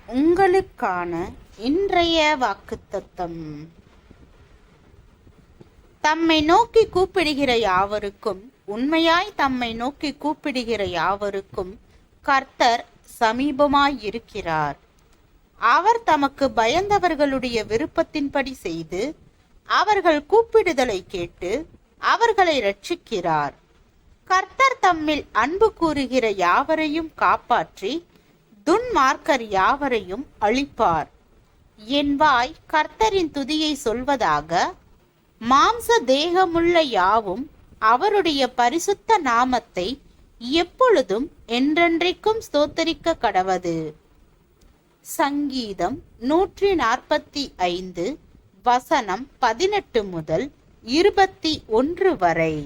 உங்களுக்கான இன்றைய வாக்குத்தத்தம். தம்மை நோக்கி கூப்பிடுகிற யாவருக்கும், உண்மையாய் தம்மை நோக்கி கூப்பிடுகிற யாவருக்கும் கர்த்தர் சமீபமாயிருக்கிறார். அவர் தமக்கு பயந்தவர்களுடைய விருப்பத்தின்படி செய்து, அவர்கள் கூப்பிடுதலை கேட்டு அவர்களை இரட்சிக்கிறார். கர்த்தர் தம்மில் அன்பு கூறுகிற யாவரையும் காப்பாற்றி துன்மார்க்கர் யாவரையும் அழிப்பார். என் வாய் கர்த்தரின் துதியை சொல்வதாக. மாம்ச தேகமுள்ள யாவும் அவருடைய பரிசுத்த நாமத்தை எப்பொழுதும் என்றென்றைக்கும் ஸ்தோத்தரிக்க கடவது. சங்கீதம் 145 வசனம் 18 முதல் 21 வரை.